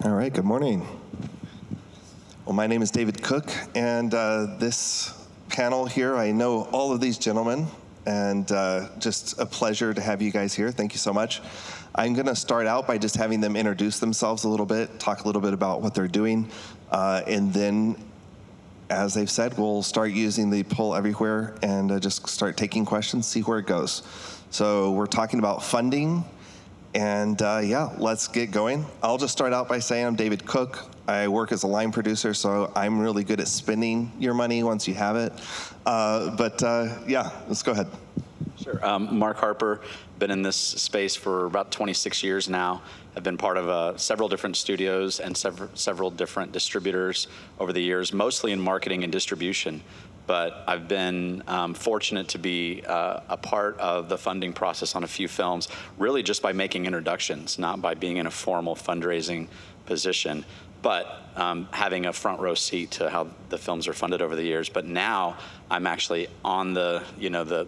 All right, good morning. Well, my name is David Cook, and this panel here, I know all of these gentlemen, and just a pleasure to have you guys here. Thank you so much. I'm going to start out by just having them introduce themselves a little bit, talk a little bit about what they're doing, and then, as they've said, we'll start using the poll everywhere and just start taking questions, see where it goes. So we're talking about funding. And yeah, let's get going. I'll just start out by saying I'm David Cook. I work as a line producer, so I'm really good at spending your money once you have it. Yeah, let's go ahead. Sure. Mark Harper, been in this space for about 26 years now. I've been part of several different studios and several different distributors over the years, mostly in marketing and distribution. But I've been fortunate to be a part of the funding process on a few films, really just by making introductions, not by being in a formal fundraising position, but having a front row seat to how the films are funded over the years. But now I'm actually on the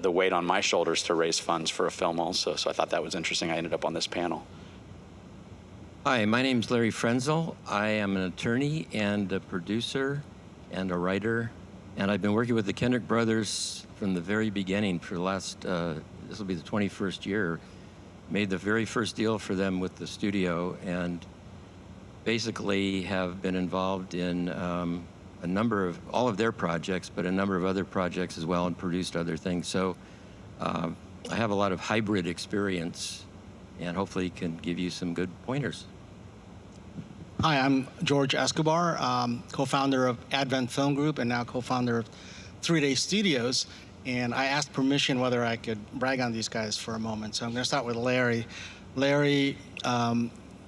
weight on my shoulders to raise funds for a film also. So I thought that was interesting. I ended up on this panel. Hi, my name's Larry Frenzel. I am an attorney and a producer and a writer. And I've been working with the Kendrick brothers from the very beginning for the last, this will be the 21st year. Made the very first deal for them with the studio and basically have been involved in a number of, all of their projects, but a number of other projects as well and produced other things. So I have a lot of hybrid experience and hopefully can give you some good pointers. Hi, I'm George Escobar, co-founder of Advent Film Group and now co-founder of 3 Day Studios. And I asked permission whether I could brag on these guys for a moment. So I'm going to start with Larry. Larry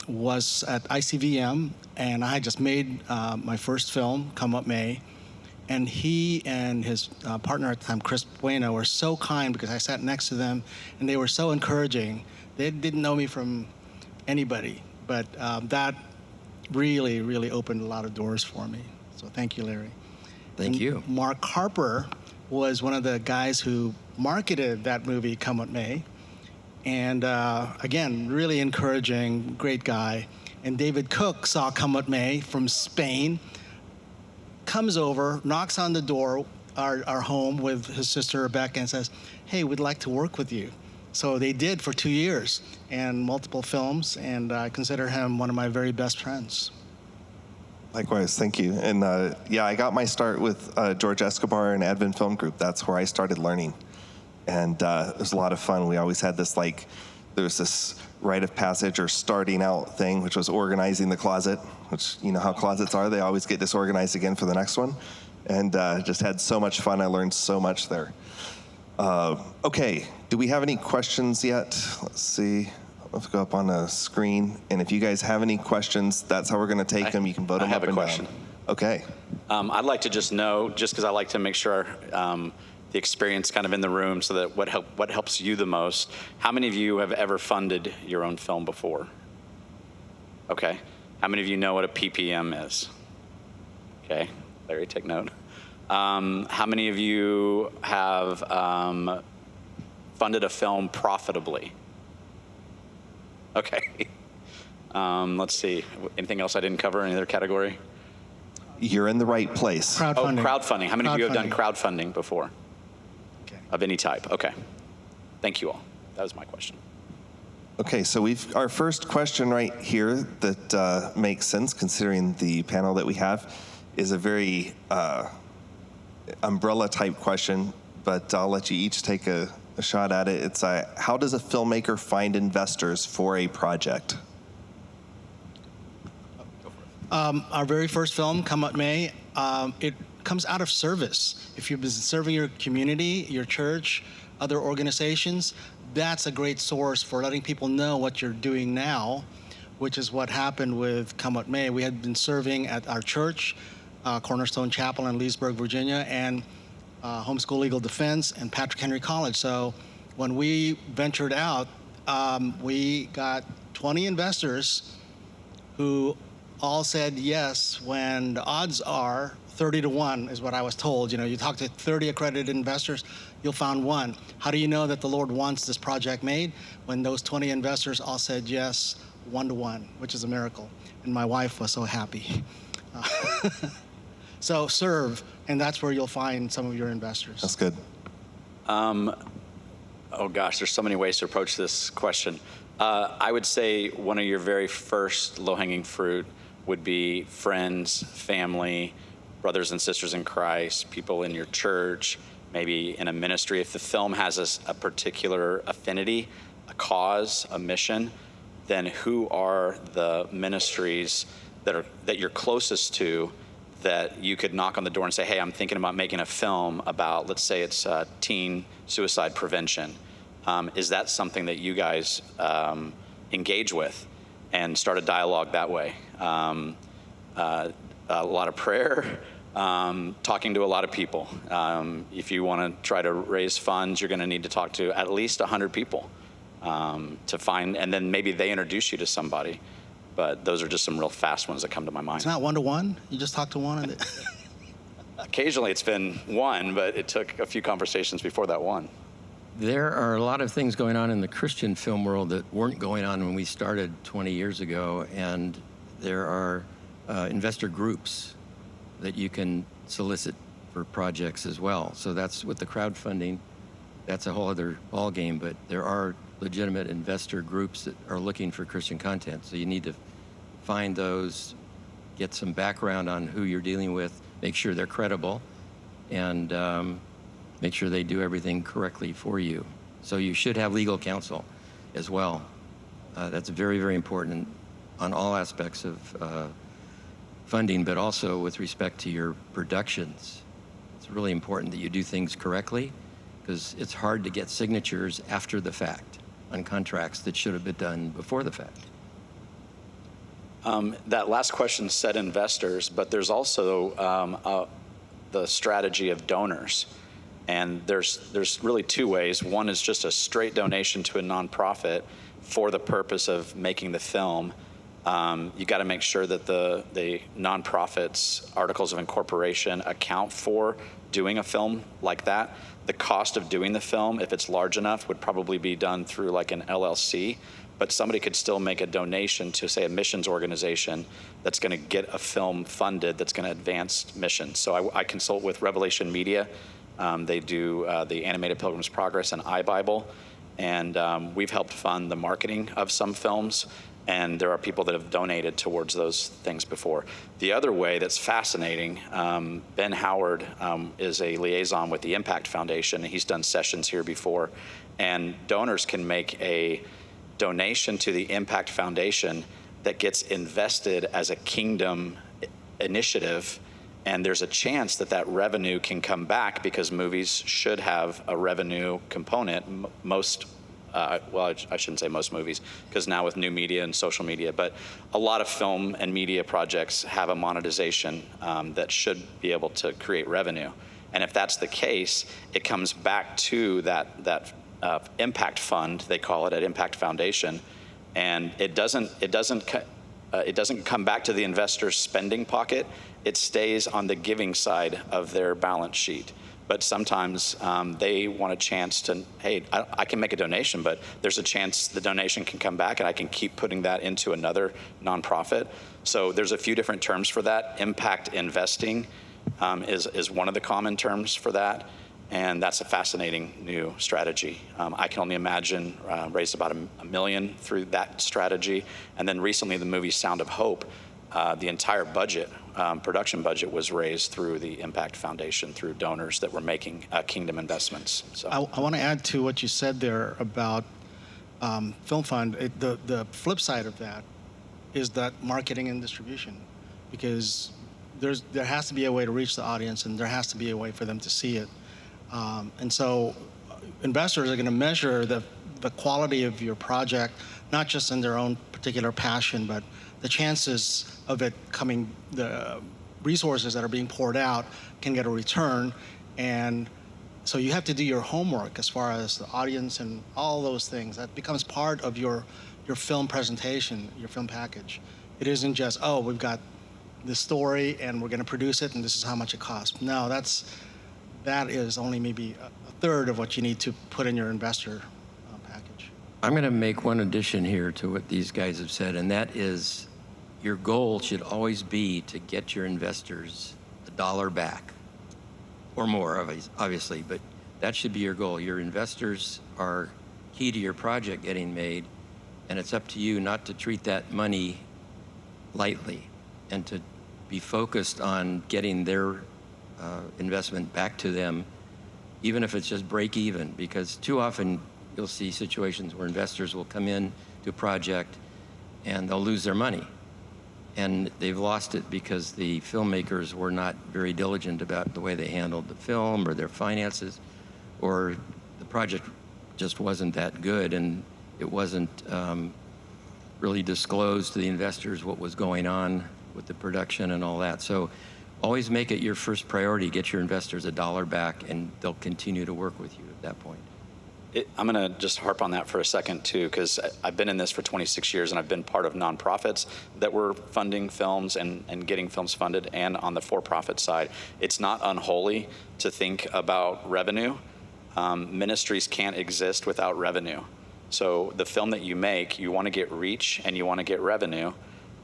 was at ICVM, and I had just made my first film, Come What May. And he and his partner at the time, Chris Bueno, were so kind because I sat next to them, and they were so encouraging. They didn't know me from anybody, but that really opened a lot of doors for me. So thank you, Larry. Thank you. Mark Harper was one of the guys who marketed that movie, Come What May. And again, really encouraging, great guy. And David Cook saw Come What May from Spain, comes over, knocks on the door, our home with his sister Rebecca, and says, hey, we'd like to work with you. So they did for 2 years and multiple films, and I consider him one of my very best friends. Likewise, thank you. And yeah, I got my start with George Escobar and Advent Film Group. That's where I started learning. And it was a lot of fun. We always had this, there was this rite of passage or starting out thing, which was organizing the closet, which, you know how closets are. They always get disorganized again for the next one. And just had so much fun. I learned so much there. Okay, do we have any questions yet? Let's see. Let's go up on the screen. And if you guys have any questions, that's how we're going to take them. You can vote them up and down. I have a question. Okay. I'd like to just know, just because I like to make sure the experience kind of in the room so that what helps you the most, how many of you have ever funded your own film before? Okay. How many of you know what a PPM is? Okay. Larry, take note. How many of you have funded a film profitably? Okay. Let's see. Anything else I didn't cover? Any other category? You're in the right place. Crowdfunding. Oh, crowdfunding. How many of you have done crowdfunding before? Okay. Of any type? Okay. Thank you all. That was my question. Okay, so our first question right here that makes sense considering the panel that we have is a very umbrella type question, but I'll let you each take a shot at it. It's how does a filmmaker find investors for a project? Our very first film, Come What May, it comes out of service. If you've been serving your community, your church, other organizations, that's a great source for letting people know what you're doing now, which is what happened with Come What May. We had been serving at our church, Cornerstone Chapel in Leesburg, Virginia, and Homeschool Legal Defense and Patrick Henry College. So when we ventured out, we got 20 investors who all said yes when the odds are 30-1 is what I was told. You know, you talk to 30 accredited investors, you'll find one. How do you know that the Lord wants this project made? When those 20 investors all said yes 1-to-1, which is a miracle. And my wife was so happy. So serve, and that's where you'll find some of your investors. That's good. Oh gosh, there's so many ways to approach this question. I would say one of your very first low-hanging fruit would be friends, family, brothers and sisters in Christ, people in your church, maybe in a ministry. If the film has a particular affinity, a cause, a mission, then who are the ministries that you're closest to that you could knock on the door and say, hey, I'm thinking about making a film about, let's say it's teen suicide prevention. Is that something that you guys engage with and start a dialogue that way? A lot of prayer, talking to a lot of people. If you want to try to raise funds, you're going to need to talk to at least 100 people to find, and then maybe they introduce you to somebody. But those are just some real fast ones that come to my mind. It's not 1-to-1? You just talk to one? And Occasionally it's been one, but it took a few conversations before that one. There are a lot of things going on in the Christian film world that weren't going on when we started 20 years ago, and there are investor groups that you can solicit for projects as well. So that's with the crowdfunding. That's a whole other ballgame, but there are legitimate investor groups that are looking for Christian content. So you need to find those, get some background on who you're dealing with, make sure they're credible, and make sure they do everything correctly for you. So you should have legal counsel as well. That's very, very important on all aspects of funding, but also with respect to your productions. It's really important that you do things correctly, because it's hard to get signatures after the fact on contracts that should have been done before the fact. That last question said investors, but there's also the strategy of donors. And there's really two ways. One is just a straight donation to a nonprofit for the purpose of making the film. You got to make sure that the nonprofit's articles of incorporation account for doing a film like that. The cost of doing the film, if it's large enough, would probably be done through like an LLC, but somebody could still make a donation to, say, a missions organization that's going to get a film funded that's going to advance missions. So I consult with Revelation Media. They do the Animated Pilgrim's Progress and iBible, and we've helped fund the marketing of some films, and there are people that have donated towards those things before. The other way that's fascinating, Ben Howard is a liaison with the Impact Foundation. He's done sessions here before, and donors can make a donation to the Impact Foundation that gets invested as a kingdom initiative, and there's a chance that that revenue can come back, because movies should have a revenue component. Most well, I shouldn't say most movies, because now with new media and social media, but a lot of film and media projects have a monetization that should be able to create revenue. And if that's the case, it comes back to that impact fund, they call it, at Impact Foundation, and it doesn't come back to the investor's spending pocket. It stays on the giving side of their balance sheet. But sometimes they want a chance to, hey, I can make a donation, but there's a chance the donation can come back and I can keep putting that into another nonprofit. So there's a few different terms for that. Impact investing is one of the common terms for that. And that's a fascinating new strategy. I can only imagine raised about $1 million through that strategy. And then recently the movie Sound of Hope, the entire budget, production budget, was raised through the Impact Foundation, through donors that were making kingdom investments. So I want to add to what you said there about Film Fund. The flip side of that is that marketing and distribution, because there has to be a way to reach the audience, and there has to be a way for them to see it. And so investors are going to measure the quality of your project, not just in their own particular passion, but the chances of it coming, the resources that are being poured out can get a return. And so you have to do your homework as far as the audience and all those things. That becomes part of your film presentation, your film package. It isn't just, oh, we've got this story and we're going to produce it and this is how much it costs. No, that is only maybe a third of what you need to put in your investor package. I'm going to make one addition here to what these guys have said, and that is your goal should always be to get your investors $1 back or more, obviously, but that should be your goal. Your investors are key to your project getting made, and it's up to you not to treat that money lightly and to be focused on getting their investment back to them, even if it's just break even, because too often you'll see situations where investors will come in to a project and they'll lose their money. And they've lost it because the filmmakers were not very diligent about the way they handled the film or their finances, or the project just wasn't that good and it wasn't really disclosed to the investors what was going on with the production and all that. So always make it your first priority, get your investors $1 back, and they'll continue to work with you at that point. I'm going to just harp on that for a second, too, because I've been in this for 26 years, and I've been part of nonprofits that were funding films and getting films funded, and on the for-profit side. It's not unholy to think about revenue. Ministries can't exist without revenue. So the film that you make, you want to get reach and you want to get revenue.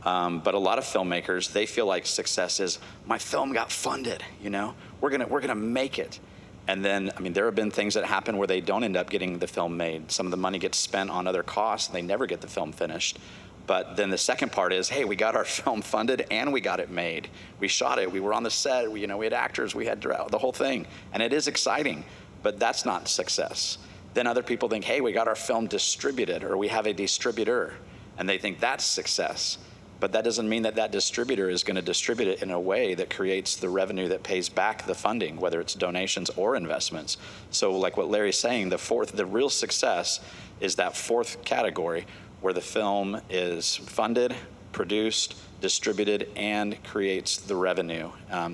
But a lot of filmmakers, they feel like success is, my film got funded, you know? We're gonna make it. And then, I mean, there have been things that happen where they don't end up getting the film made. Some of the money gets spent on other costs, and they never get the film finished. But then the second part is, hey, we got our film funded and we got it made. We shot it, we were on the set, we had actors, we had the whole thing. And it is exciting, but that's not success. Then other people think, hey, we got our film distributed, or we have a distributor, and they think that's success. But that doesn't mean that that distributor is going to distribute it in a way that creates the revenue that pays back the funding, whether it's donations or investments. So like what Larry's saying, the real success is that fourth category where the film is funded, produced, distributed, and creates the revenue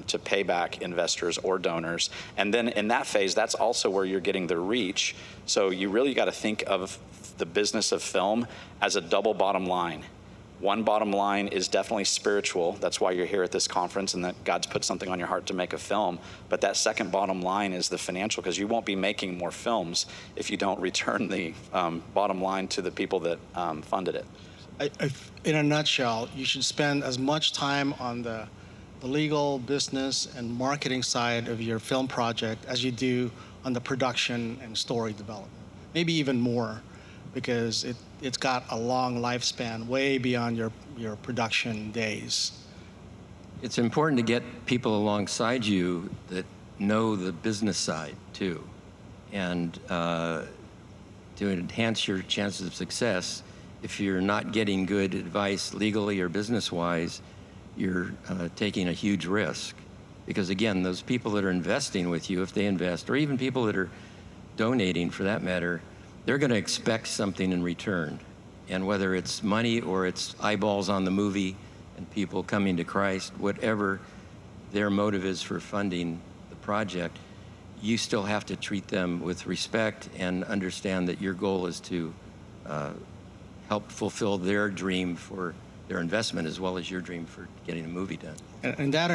to pay back investors or donors. And then in that phase, that's also where you're getting the reach. So you really got to think of the business of film as a double bottom line. One bottom line is definitely spiritual. That's why you're here at this conference, and that God's put something on your heart to make a film. But that second bottom line is the financial, because you won't be making more films if you don't return the bottom line to the people that funded it. In a nutshell, you should spend as much time on the legal, business, and marketing side of your film project as you do on the production and story development. Maybe even more, because it's got a long lifespan, way beyond your production days. It's important to get people alongside you that know the business side too. And to enhance your chances of success, if you're not getting good advice legally or business-wise, you're taking a huge risk. Because again, those people that are investing with you, if they invest, or even people that are donating for that matter, they're going to expect something in return. And whether it's money or it's eyeballs on the movie and people coming to Christ, whatever their motive is for funding the project, you still have to treat them with respect and understand that your goal is to help fulfill their dream for their investment as well as your dream for getting a movie done. And that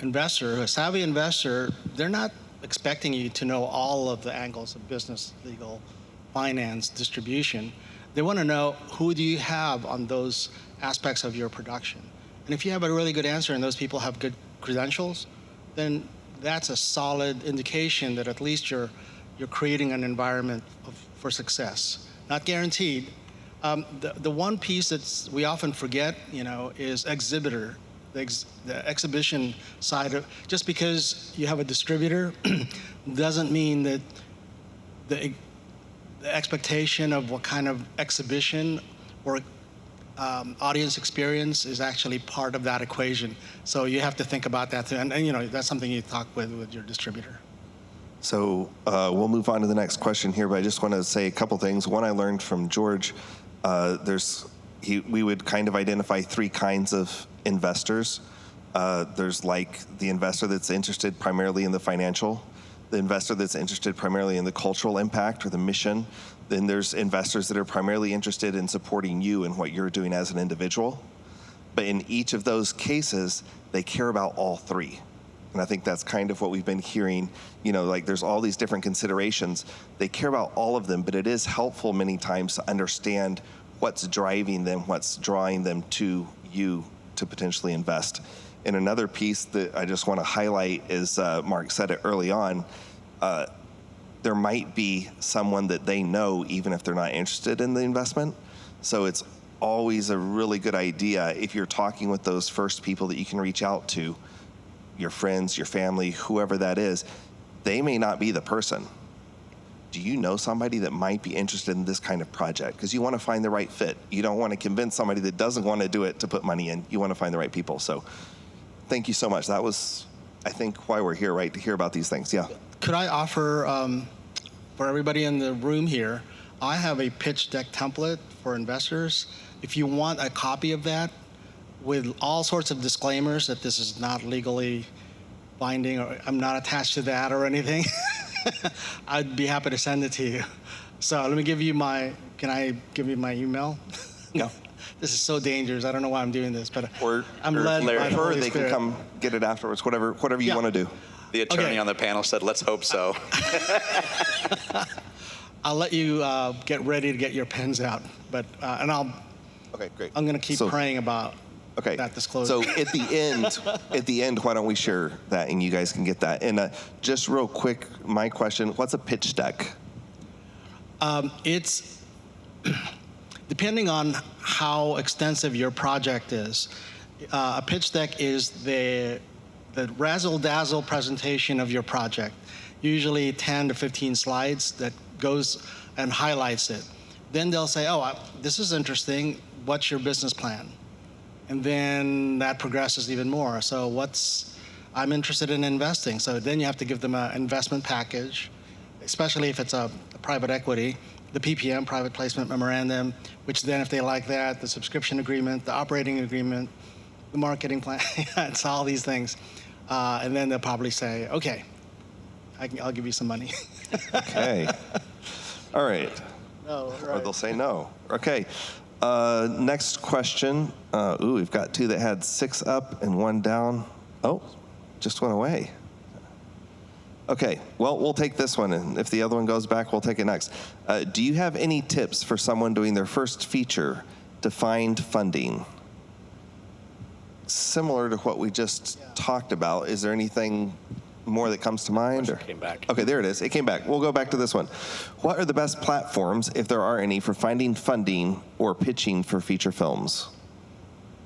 investor, a savvy investor, they're not expecting you to know all of the angles of business, legal, finance, distribution. They want to know, who do you have on those aspects of your production? And if you have a really good answer and those people have good credentials, then that's a solid indication that at least you're creating an environment for success. Not guaranteed. The one piece that we often forget, is exhibitor, the exhibition side of. Just because you have a distributor doesn't mean that the expectation of what kind of exhibition or audience experience is actually part of that equation. So you have to think about that too. And that's something you talk with your distributor. So we'll move on to the next question here, but I just want to say a couple things. One, I learned from George, we would kind of identify three kinds of investors. There's like the investor that's interested primarily in the financial, the investor that's interested primarily in the cultural impact or the mission. Then there's investors that are primarily interested in supporting you and what you're doing as an individual. But in each of those cases, they care about all three. And I think that's kind of what we've been hearing, like there's all these different considerations. They care about all of them, but it is helpful many times to understand what's driving them, what's drawing them to you to potentially invest. And another piece that I just want to highlight is, Mark said it early on, there might be someone that they know even if they're not interested in the investment. So it's always a really good idea if you're talking with those first people that you can reach out to, your friends, your family, whoever that is, they may not be the person. Do you know somebody that might be interested in this kind of project? Because you want to find the right fit. You don't want to convince somebody that doesn't want to do it to put money in. You want to find the right people. So thank you so much. That was, I think, why we're here, right? To hear about these things. Yeah. Could I offer, for everybody in the room here, I have a pitch deck template for investors. If you want a copy of that with all sorts of disclaimers that this is not legally binding or I'm not attached to that or anything, I'd be happy to send it to you. So let me give you can I give you my email? Yeah. This is so dangerous. I don't know why I'm doing this, but Or I'm led by the Holy they Spirit. can come get it afterwards, whatever you Yeah. want to do. The attorney Okay. on the panel said, let's hope so. I'll let you get ready to get your pens out, but and Okay, great. I'm going to keep So- praying about Okay. that disclosure. So at the end, why don't we share that and you guys can get that? And just real quick, my question: what's a pitch deck? It's depending on how extensive your project is. A pitch deck is the razzle-dazzle presentation of your project, usually 10 to 15 slides that goes and highlights it. Then they'll say, oh, this is interesting. What's your business plan? And then that progresses even more. So I'm interested in investing. So then you have to give them an investment package, especially if it's a private equity, the PPM, private placement memorandum, which then if they like that, the subscription agreement, the operating agreement, the marketing plan, it's all these things. And then they'll probably say, okay, I'll give you some money. Okay. All right. No, Or they'll say no. Okay. Next question. We've got two that had 6 up and 1 down. Oh, just went away. Okay, well, we'll take this one, and if the other one goes back, we'll take it next. Do you have any tips for someone doing their first feature to find funding? Similar to what we just talked about, is there anything more that comes to mind? Or? Came back. Okay, there it is. It came back. We'll go back to this one. What are the best platforms, if there are any, for finding funding or pitching for feature films?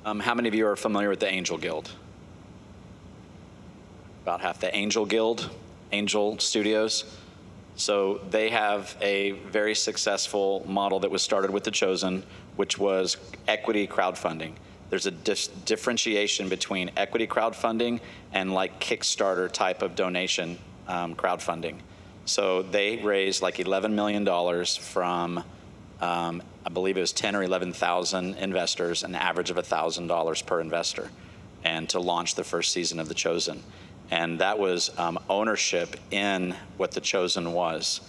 How many of you are familiar with the Angel Guild? About half. The Angel Guild, Angel Studios. So they have a very successful model that was started with The Chosen, which was equity crowdfunding. There's a differentiation between equity crowdfunding and like Kickstarter type of donation crowdfunding. So they raised like $11 million from, I believe it was 10 or 11,000 investors, an average of $1,000 per investor, and to launch the first season of The Chosen. And that was ownership in what The Chosen was.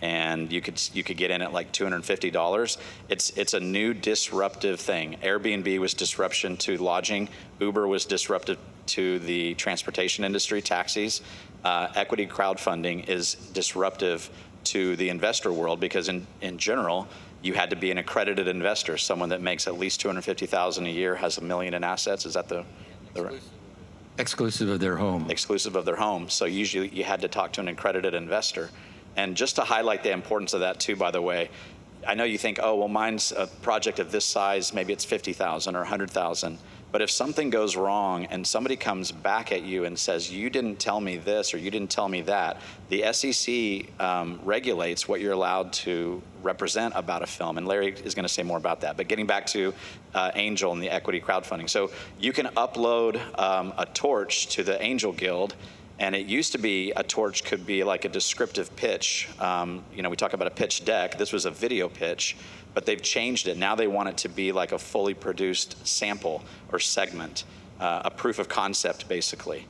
And you could get in at like $250. It's a new disruptive thing. Airbnb was disruption to lodging. Uber was disruptive to the transportation industry, taxis. Equity crowdfunding is disruptive to the investor world because in general, you had to be an accredited investor, someone that makes at least $250,000 a year, has $1 million in assets. Is that the Exclusive of their home. exclusive of their home? So usually you had to talk to an accredited investor. And just to highlight the importance of that too, by the way, I know you think, oh, well, mine's a project of this size, maybe it's 50,000 or 100,000. But if something goes wrong and somebody comes back at you and says, you didn't tell me this or you didn't tell me that, the SEC regulates what you're allowed to represent about a film. And Larry is going to say more about that. But getting back to Angel and the equity crowdfunding. So you can upload a torch to the Angel Guild. And it used to be a torch could be like a descriptive pitch. We talk about a pitch deck. This was a video pitch, but they've changed it. Now they want it to be like a fully produced sample or segment, a proof of concept, basically.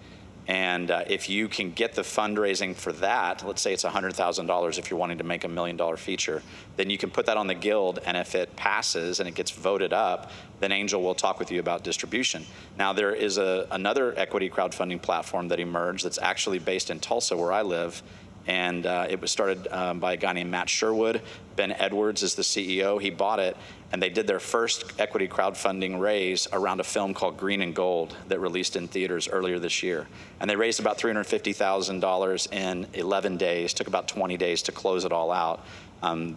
And if you can get the fundraising for that, let's say it's $100,000 if you're wanting to make $1 million feature, then you can put that on the Guild, and if it passes and it gets voted up, then Angel will talk with you about distribution. Now, there is another equity crowdfunding platform that emerged that's actually based in Tulsa, where I live, and it was started by a guy named Matt Sherwood. Ben Edwards is the CEO. He bought it, and they did their first equity crowdfunding raise around a film called Green and Gold that released in theaters earlier this year. And they raised about $350,000 in 11 days, took about 20 days to close it all out.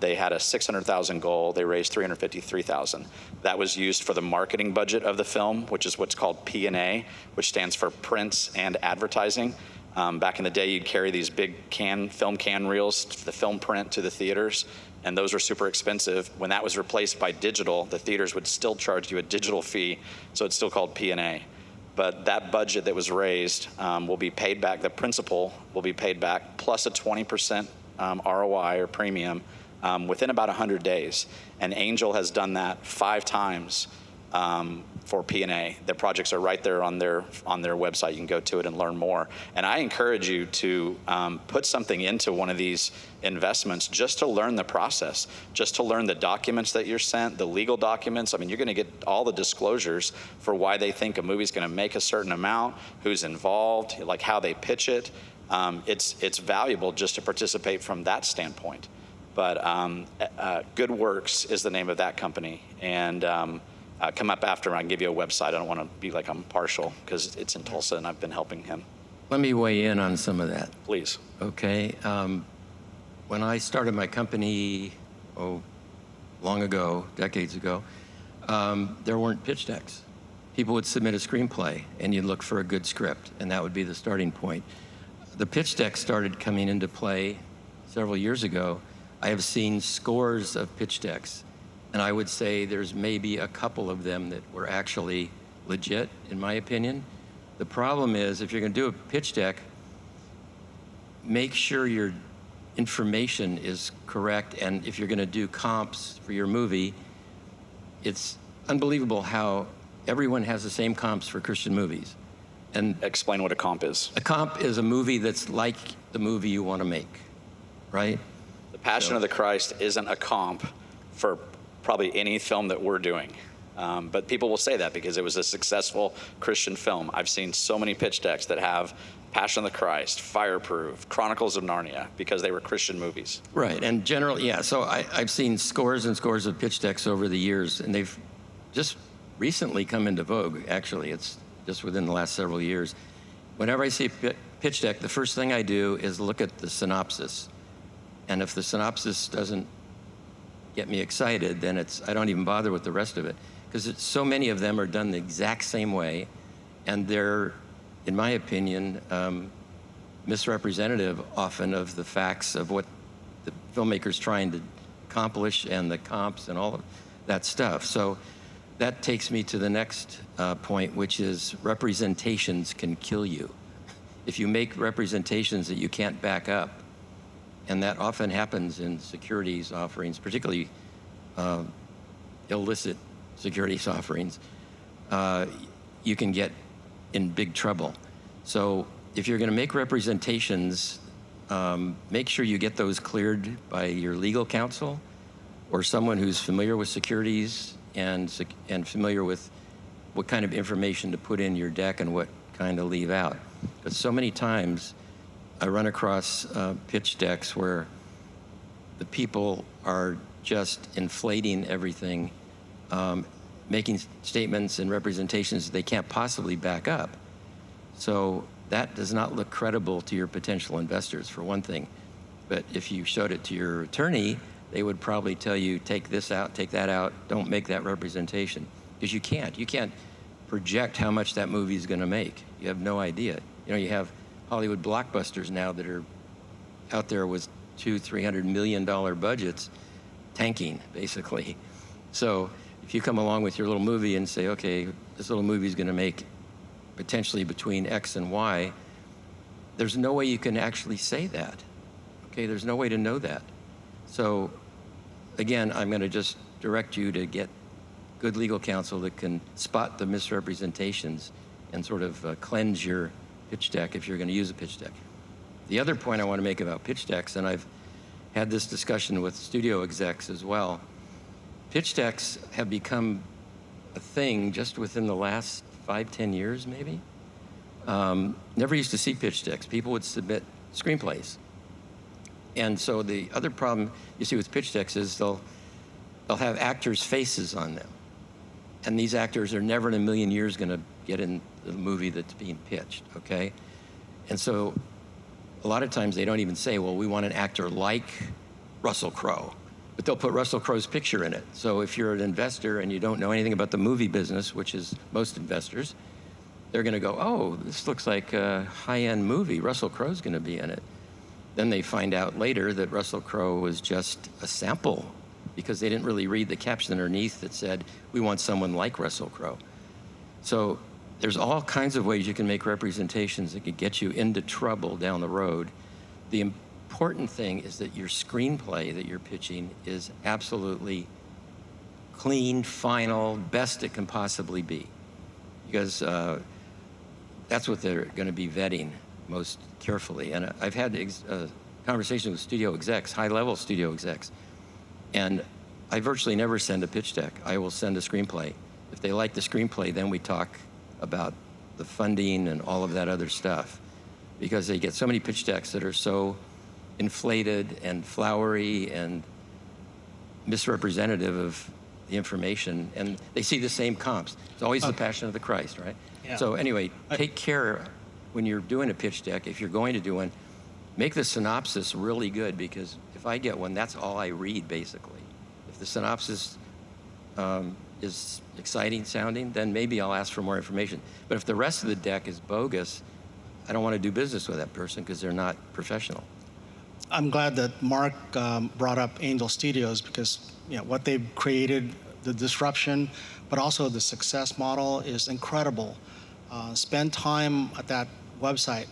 They had a $600,000 goal. They raised $353,000. That was used for the marketing budget of the film, which is what's called P&A, which stands for prints and advertising. Back in the day, you'd carry these big film can reels, the film print to the theaters, and those were super expensive. When that was replaced by digital, the theaters would still charge you a digital fee, so it's still called P&A. But that budget that was raised will be paid back, the principal will be paid back, plus a 20% ROI or premium within about 100 days. And Angel has done that 5 times for P&A. The projects are right there on their website. You can go to it and learn more. And I encourage you to put something into one of these investments just to learn the process, just to learn the documents that you're sent, the legal documents. I mean, you're going to get all the disclosures for why they think a movie's going to make a certain amount, who's involved, like how they pitch it. It's valuable just to participate from that standpoint. But Good Works is the name of that company. And come up after and I can give you a website. I don't want to be like I'm partial because it's in Tulsa and I've been helping him. Let me weigh in on some of that. Please. Okay. When I started my company, long ago, decades ago, there weren't pitch decks. People would submit a screenplay and you'd look for a good script, and that would be the starting point. The pitch deck started coming into play several years ago. I have seen scores of pitch decks, and I would say there's maybe a couple of them that were actually legit, in my opinion. The problem is, if you're going to do a pitch deck, make sure your information is correct, and if you're going to do comps for your movie, it's unbelievable how everyone has the same comps for Christian movies. And Explain what a comp is. a comp is a movie that's like the movie you want to make, right? The Passion of the Christ isn't a comp for probably any film that we're doing. But people will say that because it was a successful Christian film. I've seen so many pitch decks that have Passion of the Christ, Fireproof, Chronicles of Narnia, because they were Christian movies. Right, and generally, yeah, so I've seen scores and scores of pitch decks over the years, and they've just recently come into vogue, actually. It's just within the last several years. Whenever I see a pitch deck, the first thing I do is look at the synopsis. And if the synopsis doesn't get me excited, then I don't even bother with the rest of it. Because so many of them are done the exact same way, and they're, in my opinion, misrepresentative often of the facts of what the filmmaker's trying to accomplish and the comps and all of that stuff. So that takes me to the next point, which is representations can kill you. If you make representations that you can't back up, and that often happens in securities offerings, particularly illicit securities offerings, you can get in big trouble. So if you're going to make representations, make sure you get those cleared by your legal counsel or someone who's familiar with securities and familiar with what kind of information to put in your deck and what kind to leave out. Because so many times I run across pitch decks where the people are just inflating everything, making statements and representations that they can't possibly back up. So that does not look credible to your potential investors, for one thing. But if you showed it to your attorney, they would probably tell you, take this out, take that out, don't make that representation. Because you can't. You can't project how much that movie is going to make. You have no idea. You know, you have Hollywood blockbusters now that are out there with $200-300 million budgets, tanking, basically. So if you come along with your little movie and say, okay, this little movie is going to make potentially between X and Y, there's no way you can actually say that. Okay, there's no way to know that. So again, I'm going to just direct you to get good legal counsel that can spot the misrepresentations and sort of cleanse your pitch deck if you're going to use a pitch deck. The other point I want to make about pitch decks, and I've had this discussion with studio execs as well, pitch decks have become a thing just within the last 5-10 years, maybe. Never used to see pitch decks. People would submit screenplays. And so the other problem you see with pitch decks is they'll have actors' faces on them. And these actors are never in a million years going to get in the movie that's being pitched, okay? And so a lot of times they don't even say, well, we want an actor like Russell Crowe, but they'll put Russell Crowe's picture in it. So if you're an investor and you don't know anything about the movie business, which is most investors, they're going to go, oh, this looks like a high-end movie. Russell Crowe's going to be in it. Then they find out later that Russell Crowe was just a sample because they didn't really read the caption underneath that said, we want someone like Russell Crowe. So there's all kinds of ways you can make representations that could get you into trouble down the road. The important thing is that your screenplay that you're pitching is absolutely clean, final, best it can possibly be. Because that's what they're going to be vetting most carefully. And I've had conversations with studio execs, high-level studio execs, and I virtually never send a pitch deck. I will send a screenplay. If they like the screenplay, then we talk about the funding and all of that other stuff, because they get so many pitch decks that are so inflated and flowery and misrepresentative of the information, and they see the same comps. It's always the Passion of the Christ, right? Yeah. So anyway, take care when you're doing a pitch deck, if you're going to do one, make the synopsis really good, because if I get one, that's all I read, basically. If the synopsis is exciting sounding, then maybe I'll ask for more information. But if the rest of the deck is bogus, I don't want to do business with that person because they're not professional. I'm glad that Mark brought up Angel Studios, because what they've created, the disruption, but also the success model is incredible. Spend time at that website.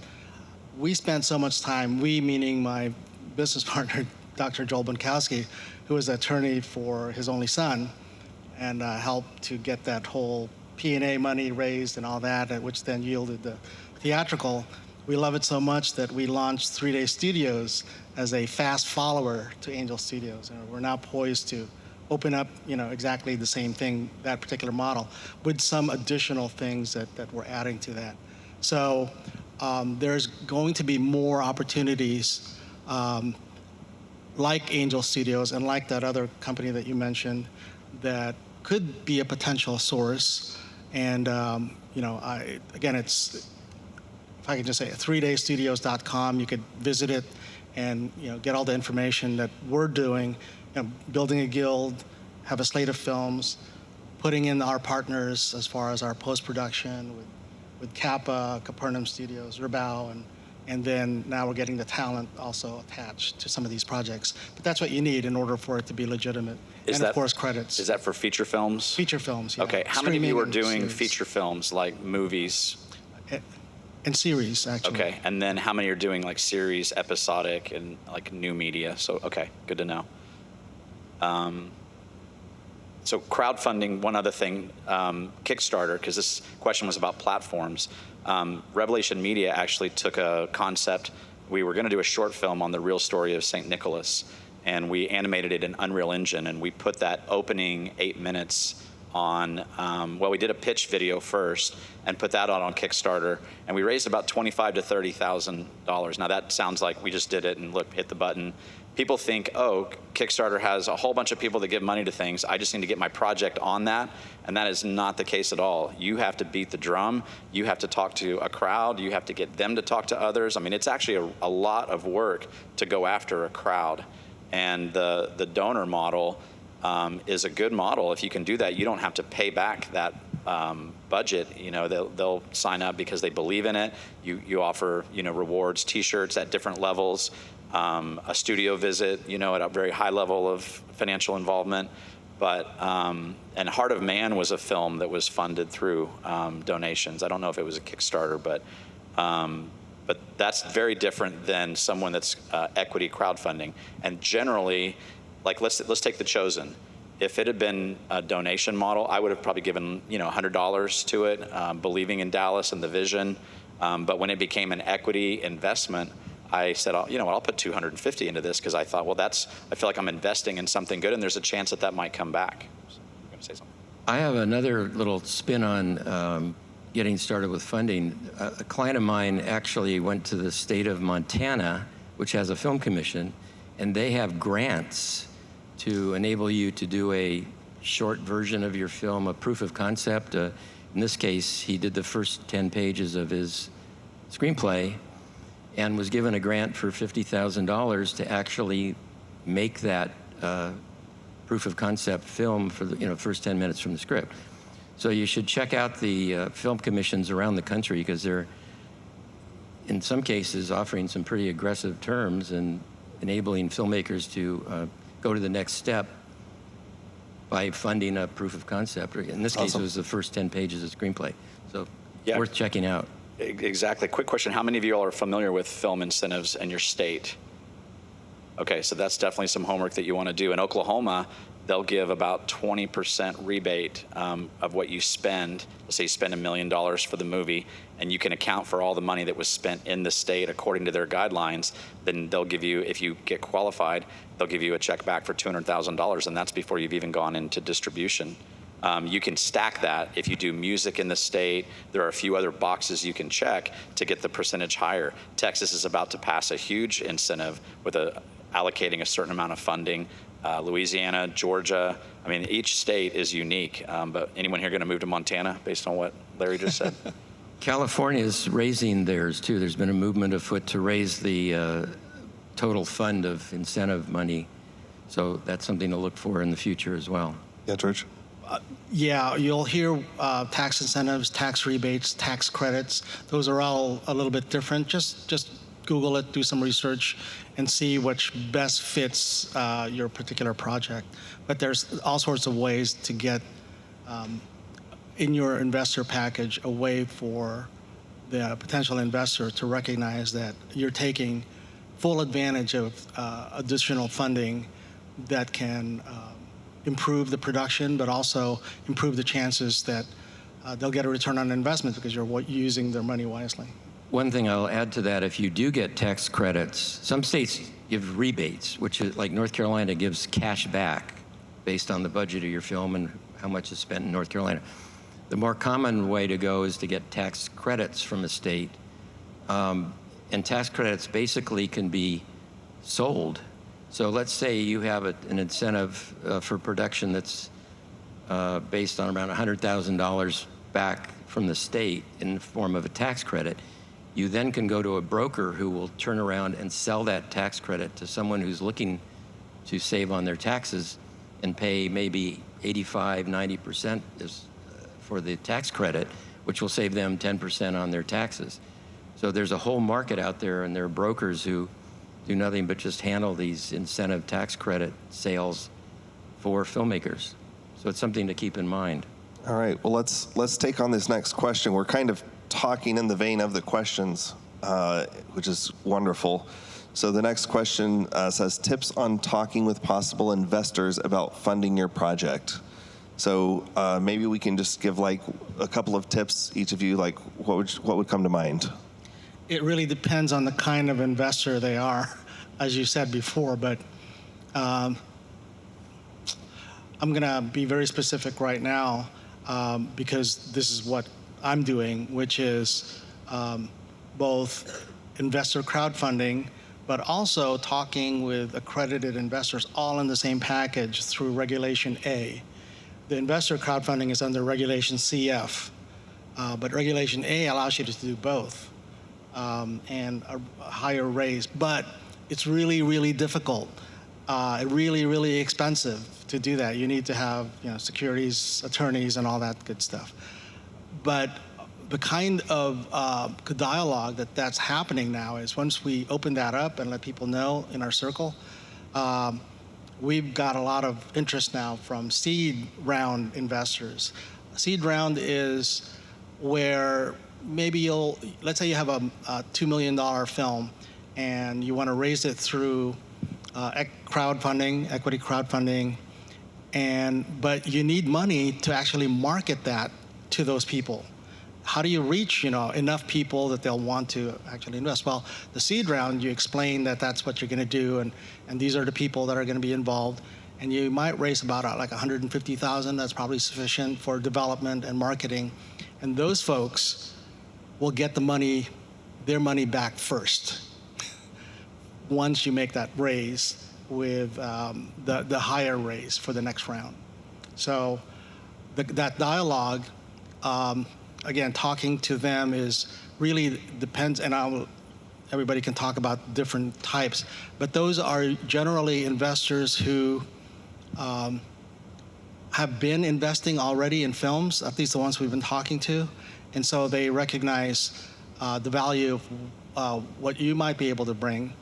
We spent so much time, we meaning my business partner, Dr. Joel Bunkowski, who is the attorney for his only son, and helped to get that whole P&A money raised and all that, which then yielded the theatrical. We love it so much that we launched 3 Day Studios as a fast follower to Angel Studios. And we're now poised to open up, exactly the same thing, that particular model, with some additional things that we're adding to that. So there's going to be more opportunities like Angel Studios and like that other company that you mentioned that could be a potential source. And, again, it's, if I could just say, 3daystudios.com, you could visit it and get all the information that we're doing, building a guild, have a slate of films, putting in our partners as far as our post-production with Kappa, Capernaum Studios, Ribau, and then now we're getting the talent also attached to some of these projects. But that's what you need in order for it to be legitimate. Of course, credits. Is that for feature films? Feature films, yeah. Okay, how many of you are Streaming doing series. feature films like movies? And series, actually. Okay, and then how many are doing like series, episodic, and like new media? So, okay, good to know. So crowdfunding, one other thing, Kickstarter, because this question was about platforms. Revelation Media actually took a concept. We were going to do a short film on the real story of St. Nicholas, and we animated it in Unreal Engine, and we put that opening 8 minutes on, we did a pitch video first and put that on Kickstarter, and we raised about $25,000 to $30,000. Now that sounds like we just did it and hit the button. People think, oh, Kickstarter has a whole bunch of people that give money to things. I just need to get my project on that, and that is not the case at all. You have to beat the drum. You have to talk to a crowd. You have to get them to talk to others. I mean, it's actually a lot of work to go after a crowd, and the donor model is a good model. If you can do that, you don't have to pay back that budget. They'll sign up because they believe in it. You offer rewards, T-shirts at different levels, a studio visit, at a very high level of financial involvement. But and Heart of Man was a film that was funded through donations. I don't know if it was a Kickstarter, but that's very different than someone that's equity crowdfunding. And generally, like let's take The Chosen. If it had been a donation model, I would have probably given $100 to it, believing in Dallas and the vision. But when it became an equity investment, I said, you know what, I'll put 250 into this because I thought, well, I feel like I'm investing in something good, and there's a chance that that might come back. So, you're going to say something? I have another little spin on getting started with funding. A client of mine actually went to the state of Montana, which has a film commission, and they have grants to enable you to do a short version of your film, a proof of concept. In this case, he did the first 10 pages of his screenplay and was given a grant for $50,000 to actually make that proof of concept film for the first 10 minutes from the script. So you should check out the film commissions around the country, because they're, in some cases, offering some pretty aggressive terms and enabling filmmakers to go to the next step by funding a proof of concept. In this case, Awesome. it was the first 10 pages of screenplay. So Yeah. worth checking out. Exactly. Quick question. How many of you all are familiar with film incentives in your state? Okay, so that's definitely some homework that you want to do. In Oklahoma, they'll give about 20% rebate of what you spend. Let's say you spend $1 million for the movie, and you can account for all the money that was spent in the state according to their guidelines. Then they'll give you, if you get qualified, they'll give you a check back for $200,000, and that's before you've even gone into distribution. You can stack that if you do music in the state. There are a few other boxes you can check to get the percentage higher. Texas is about to pass a huge incentive with allocating a certain amount of funding. Louisiana, Georgia, I mean, each state is unique. But anyone here going to move to Montana based on what Larry just said? California is raising theirs too. There's been a movement afoot to raise the total fund of incentive money. So that's something to look for in the future as well. Yeah, George? Yeah, you'll hear tax incentives, tax rebates, tax credits. Those are all a little bit different. Just Google it, do some research, and see which best fits your particular project. But there's all sorts of ways to get in your investor package a way for the potential investor to recognize that you're taking full advantage of additional funding that can improve the production, but also improve the chances that they'll get a return on investment because you're using their money wisely. One thing I'll add to that, if you do get tax credits, some states give rebates, which is like North Carolina gives cash back based on the budget of your film and how much is spent in North Carolina. The more common way to go is to get tax credits from a state. And tax credits basically can be sold. So let's say you have an incentive for production that's based on around $100,000 back from the state in the form of a tax credit. You then can go to a broker who will turn around and sell that tax credit to someone who's looking to save on their taxes and pay maybe 85, 90% for the tax credit, which will save them 10% on their taxes. So there's a whole market out there, and there are brokers who do nothing but just handle these incentive tax credit sales for filmmakers. So it's something to keep in mind. All right, well, let's take on this next question. We're kind of talking in the vein of the questions, which is wonderful. So the next question says, tips on talking with possible investors about funding your project. So maybe we can just give like a couple of tips, each of you, like what would come to mind? It really depends on the kind of investor they are, as you said before, but I'm going to be very specific right now because this is what I'm doing, which is both investor crowdfunding, but also talking with accredited investors all in the same package through Regulation A. The investor crowdfunding is under Regulation CF, but Regulation A allows you to do both. And a higher raise, but it's really, really difficult, really, really expensive to do that. You need to have, securities, attorneys, and all that good stuff. But the kind of dialogue that's happening now is once we open that up and let people know in our circle, we've got a lot of interest now from seed round investors. Seed round is where maybe let's say you have a $2 million film and you want to raise it through crowdfunding, equity crowdfunding, but you need money to actually market that to those people. how do you reach, enough people that they'll want to actually invest? Well, the seed round, you explain that that's what you're going to do, and these are the people that are going to be involved, and you might raise about like 150,000. That's probably sufficient for development and marketing, and those folks will get their money back first. Once you make that raise with the higher raise for the next round. So that dialogue, again, talking to them is really depends, and everybody can talk about different types, but those are generally investors who have been investing already in films, at least the ones we've been talking to, and so they recognize the value of what you might be able to bring.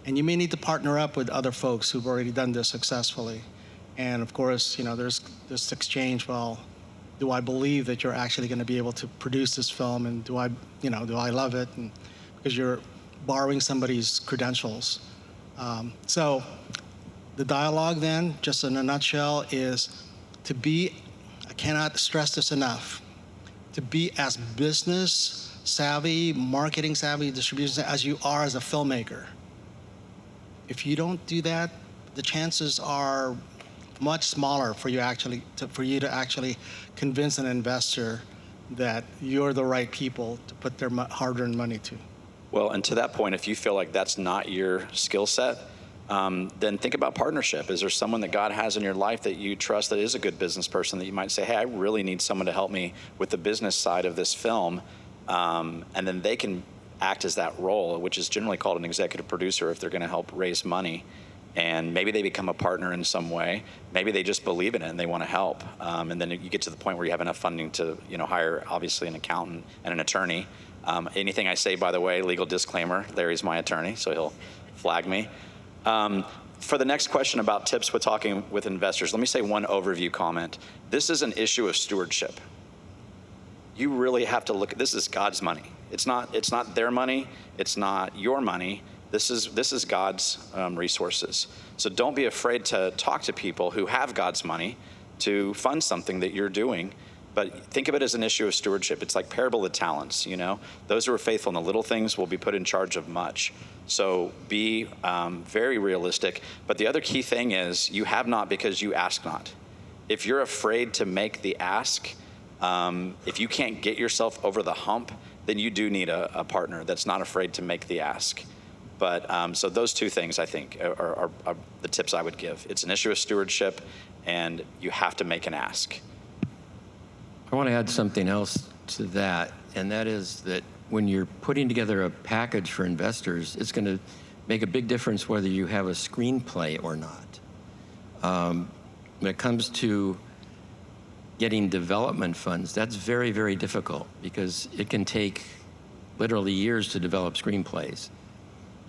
And you may need to partner up with other folks who've already done this successfully. And of course, there's this exchange, well, do I believe that you're actually going to be able to produce this film, and do I love it? And because you're borrowing somebody's credentials. So the dialogue then, just in a nutshell, is to be, I cannot stress this enough, to be as business savvy, marketing savvy, distribution savvy as you are as a filmmaker. If you don't do that, the chances are much smaller for you to actually convince an investor that you're the right people to put their hard-earned money to. Well, and to that point, if you feel like that's not your skill set, then think about partnership. Is there someone that God has in your life that you trust that is a good business person that you might say, hey, I really need someone to help me with the business side of this film, and then they can act as that role, which is generally called an executive producer if they're going to help raise money. And maybe they become a partner in some way. Maybe they just believe in it and they want to help. And then you get to the point where you have enough funding to hire, obviously, an accountant and an attorney. Anything I say, by the way, legal disclaimer, Larry's my attorney, so he'll flag me. For the next question about tips with talking with investors, let me say one overview comment. This is an issue of stewardship. You really have to look, this is God's money. It's not their money, it's not your money. This is God's resources. So don't be afraid to talk to people who have God's money to fund something that you're doing. But think of it as an issue of stewardship. It's like parable of talents, Those who are faithful in the little things will be put in charge of much. So be very realistic. But the other key thing is you have not because you ask not. If you're afraid to make the ask, if you can't get yourself over the hump, then you do need a partner that's not afraid to make the ask. But so those two things, I think, are the tips I would give. It's an issue of stewardship, and you have to make an ask. I want to add something else to that, and that is that when you're putting together a package for investors, it's going to make a big difference whether you have a screenplay or not. When it comes to getting development funds, that's very, very difficult because it can take literally years to develop screenplays.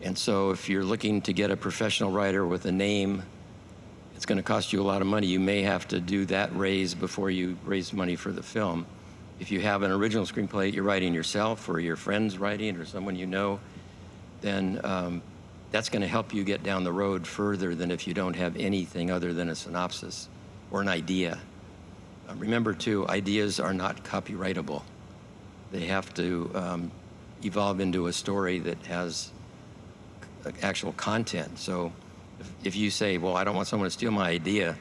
And so if you're looking to get a professional writer with a name, it's going to cost you a lot of money. You may have to do that raise before you raise money for the film. If you have an original screenplay you're writing yourself or your friend's writing or someone you know, then that's going to help you get down the road further than if you don't have anything other than a synopsis or an idea. Remember, too, ideas are not copyrightable. They have to evolve into a story that has actual content. So if you say, well, I don't want someone to steal my idea,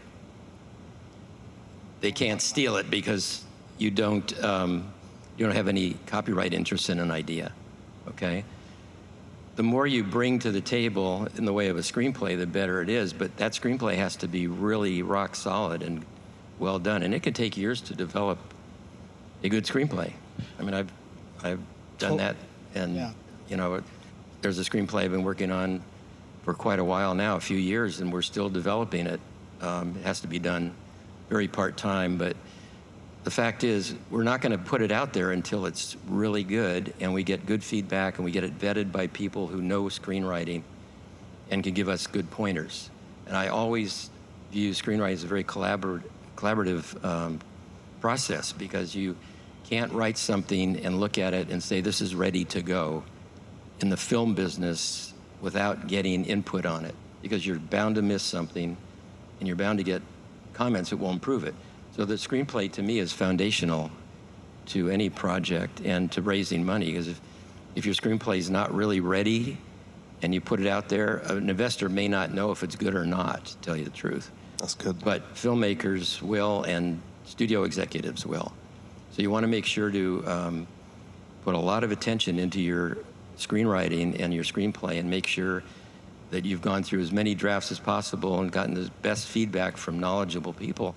they can't steal it because you don't have any copyright interest in an idea, okay? The more you bring to the table in the way of a screenplay, the better it is, but that screenplay has to be really rock solid and well done, and it could take years to develop a good screenplay. I mean, I've done that, and yeah. There's a screenplay I've been working on for quite a while now, a few years, and we're still developing it. It has to be done very part-time, but the fact is we're not going to put it out there until it's really good and we get good feedback and we get it vetted by people who know screenwriting and can give us good pointers. And I always view screenwriting as a very collaborative process, because you can't write something and look at it and say this is ready to go in the film business without getting input on it, because you're bound to miss something and you're bound to get comments that will improve it. So the screenplay to me is foundational to any project and to raising money. Because if your screenplay is not really ready and you put it out there, an investor may not know if it's good or not, to tell you the truth. That's good. But filmmakers will, and studio executives will. So you want to make sure to put a lot of attention into your screenwriting and your screenplay, and make sure that you've gone through as many drafts as possible and gotten the best feedback from knowledgeable people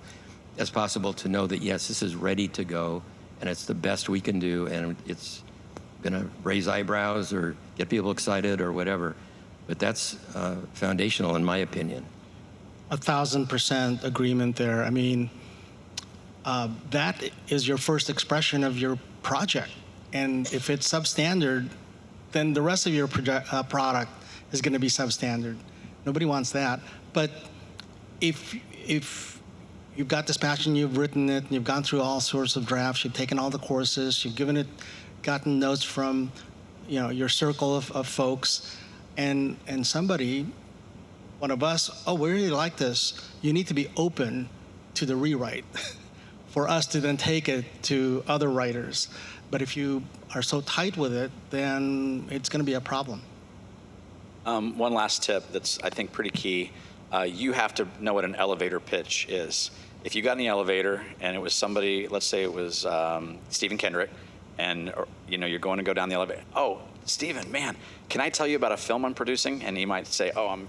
as possible to know that, yes, this is ready to go, and it's the best we can do, and it's going to raise eyebrows or get people excited or whatever. But that's foundational, in my opinion. 1,000% agreement there. I mean, that is your first expression of your project. And if it's substandard, then the rest of your product is going to be substandard. Nobody wants that. But if you've got this passion, you've written it, and you've gone through all sorts of drafts, you've taken all the courses, you've gotten notes from, your circle of folks, and somebody, one of us, oh, we really like this. You need to be open to the rewrite for us to then take it to other writers. But if you are so tight with it, then it's going to be a problem. One last tip that's, I think, pretty key. You have to know what an elevator pitch is. If you got in the elevator and it was somebody, let's say it was Stephen Kendrick, and you're going to go down the elevator. Oh, Stephen, man, can I tell you about a film I'm producing? And he might say, oh,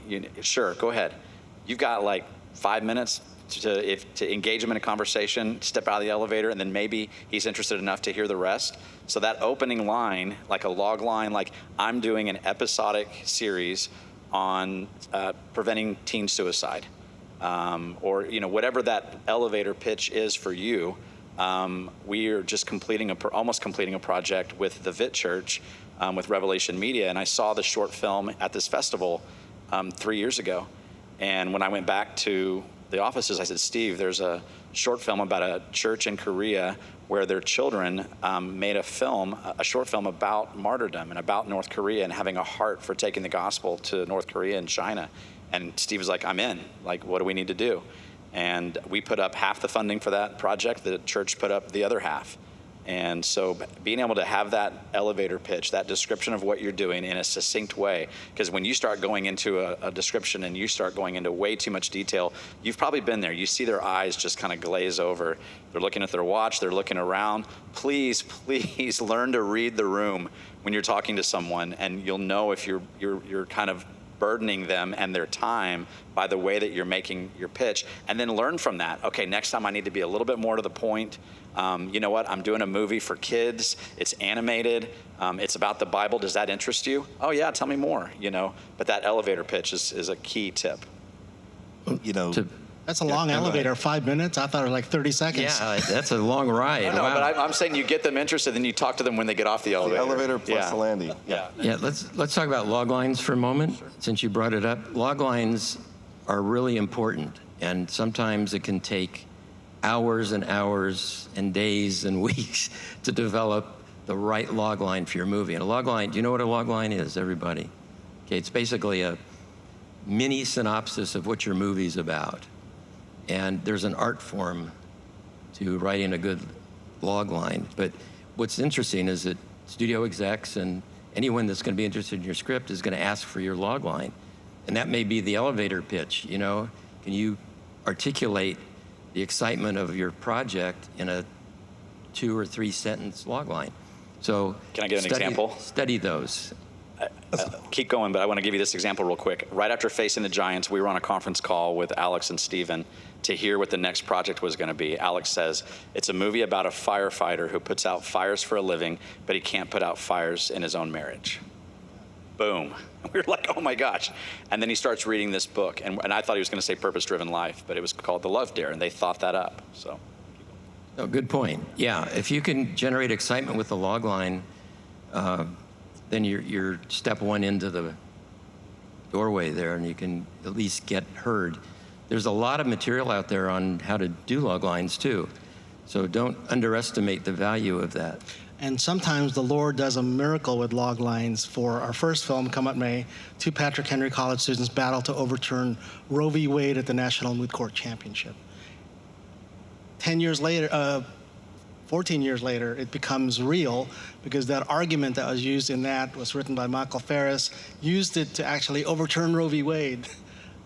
sure, go ahead. You've got like 5 minutes to engage him in a conversation, step out of the elevator, and then maybe he's interested enough to hear the rest. So that opening line, like a log line, like I'm doing an episodic series on preventing teen suicide, or whatever that elevator pitch is for you. We are just almost completing a project with the VIT Church, with Revelation Media, and I saw the short film at this festival 3 years ago. And when I went back to the offices, I said, Steve, there's a short film about a church in Korea where their children made a short film about martyrdom and about North Korea and having a heart for taking the gospel to North Korea and China. And Steve was like, I'm in. Like, what do we need to do? And we put up half the funding for that project. The church put up the other half. And so being able to have that elevator pitch, that description of what you're doing in a succinct way, because when you start going into a description and you start going into way too much detail, you've probably been there. You see their eyes just kind of glaze over. They're looking at their watch, they're looking around. Please, please learn to read the room when you're talking to someone, and you'll know if you're kind of burdening them and their time by the way that you're making your pitch, and then learn from that. Okay, next time I need to be a little bit more to the point. You know what? I'm doing a movie for kids. It's animated. It's about the Bible. Does that interest you? Oh yeah, tell me more. But that elevator pitch is a key tip. That's a long elevator. 5 minutes? I thought it was like 30 seconds. Yeah, that's a long ride. No, wow. but I'm saying you get them interested, then you talk to them when they get off the elevator. The elevator plus Yeah. the landing. Yeah. Yeah, let's talk about log lines for a moment, since you brought it up. Log lines are really important, and sometimes it can take hours and hours and days and weeks to develop the right log line for your movie. And a log line, do you know what a log line is, everybody? Okay, it's basically a mini synopsis of what your movie's about. And there's an art form to writing a good log line. But what's interesting is that studio execs and anyone that's going to be interested in your script is going to ask for your log line. And that may be the elevator pitch, Can you articulate the excitement of your project in a 2 or 3 sentence log line? So Can I get an example? Study those. Keep going, but I want to give you this example real quick. Right after Facing the Giants, we were on a conference call with Alex and Steven to hear what the next project was going to be. Alex says, it's a movie about a firefighter who puts out fires for a living, but he can't put out fires in his own marriage. Boom. We were like, oh my gosh. And then he starts reading this book, and I thought he was going to say Purpose Driven Life, but it was called The Love Dare, and they thought that up. So. Oh, good point. Yeah, if you can generate excitement with the log line, then you're step one into the doorway there, and you can at least get heard. There's a lot of material out there on how to do log lines too, so don't underestimate the value of that. And sometimes the Lord does a miracle with log lines. For our first film, Come What May, 2 Patrick Henry College students battle to overturn Roe v. Wade at the National Moot Court Championship. 10 years later, 14 years later, it becomes real because that argument that was used in that was written by Michael Ferris, used it to actually overturn Roe v. Wade.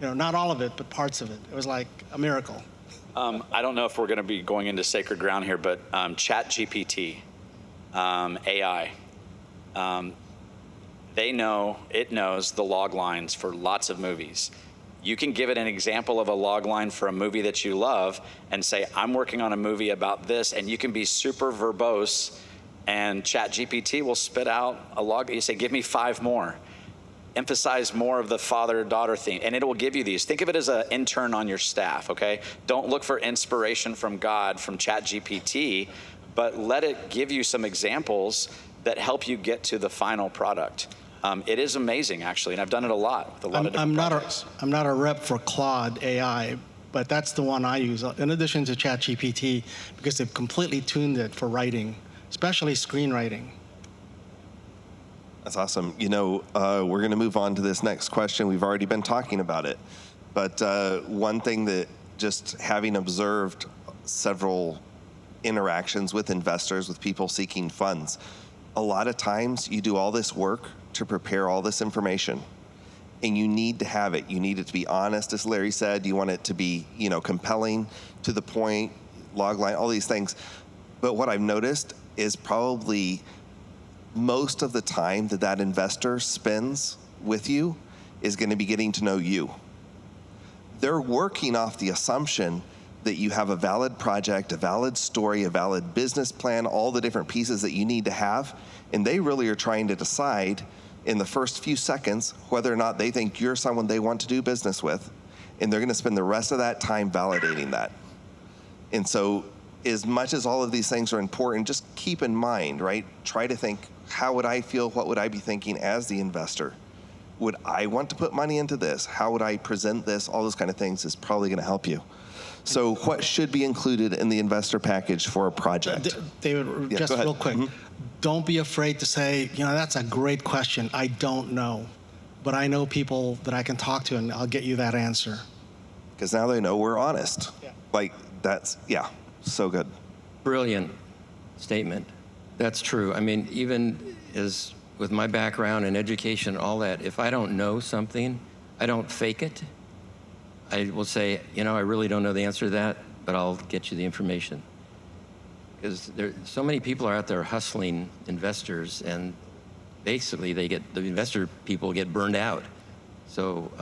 Not all of it, but parts of it. It was like a miracle. I don't know if we're going to be going into sacred ground here, but ChatGPT, AI, it knows the log lines for lots of movies. You can give it an example of a log line for a movie that you love and say, I'm working on a movie about this, and you can be super verbose, and ChatGPT will spit out a log. You say, give me 5 more. Emphasize more of the father-daughter theme, and it will give you these. Think of it as an intern on your staff, okay? Don't look for inspiration from God from ChatGPT, but let it give you some examples that help you get to the final product. It is amazing, actually, and I've done it a lot with a lot of different projects. I'm not a rep for Claude AI, but that's the one I use, in addition to ChatGPT, because they've completely tuned it for writing, especially screenwriting. That's awesome. We're going to move on to this next question. We've already been talking about it. But one thing that just having observed several interactions with investors, with people seeking funds, a lot of times you do all this work to prepare all this information, and you need to have it. You need it to be honest, as Larry said. You want it to be, compelling, to the point, log line, all these things. But what I've noticed is probably most of the time that investor spends with you is going to be getting to know you. They're working off the assumption that you have a valid project, a valid story, a valid business plan, all the different pieces that you need to have, and they really are trying to decide in the first few seconds whether or not they think you're someone they want to do business with, and they're going to spend the rest of that time validating that. And so as much as all of these things are important, just keep in mind, right? Try to think, how would I feel? What would I be thinking as the investor? Would I want to put money into this? How would I present this? All those kind of things is probably going to help you. So what should be included in the investor package for a project? David, Yeah, just go ahead. real quick, don't be afraid to say, that's a great question. I don't know. But I know people that I can talk to, and I'll get you that answer. Because now they know we're honest. Yeah. So good. Brilliant statement. That's true. I mean, even as with my background and education, all that, if I don't know something, I don't fake it. I will say, I really don't know the answer to that, but I'll get you the information. Because so many people are out there hustling investors, and basically the investor people get burned out. So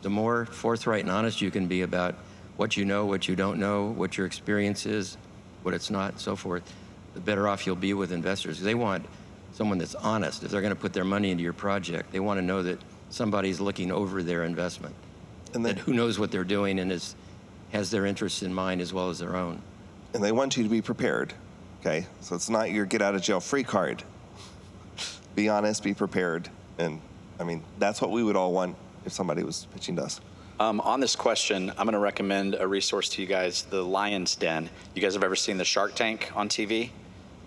the more forthright and honest you can be about what you know, what you don't know, what your experience is, what it's not, so forth, the better off you'll be with investors. They want someone that's honest. If they're going to put their money into your project, they want to know that somebody's looking over their investment, And that then, who knows what they're doing and has their interests in mind as well as their own. and they want you to be prepared. Okay, so it's not your get out of jail free card. Be honest, be prepared, and that's what we would all want if somebody was pitching to us. On this question, I'm going to recommend a resource to you guys, The Lion's Den. You guys have ever seen the Shark Tank on TV?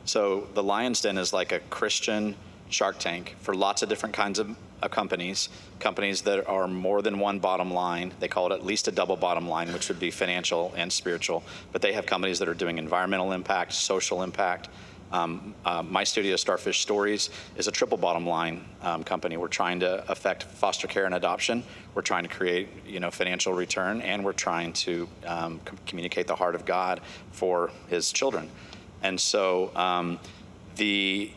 So The Lion's Den is like a Christian Shark Tank for lots of different kinds of companies that are more than one bottom line. They call it at least a double bottom line, which would be financial and spiritual. But they have companies that are doing environmental impact, social impact. My studio, Starfish Stories, is a triple bottom line company. We're trying to affect foster care and adoption. We're trying to create, financial return, and we're trying to communicate the heart of God for His children. And so the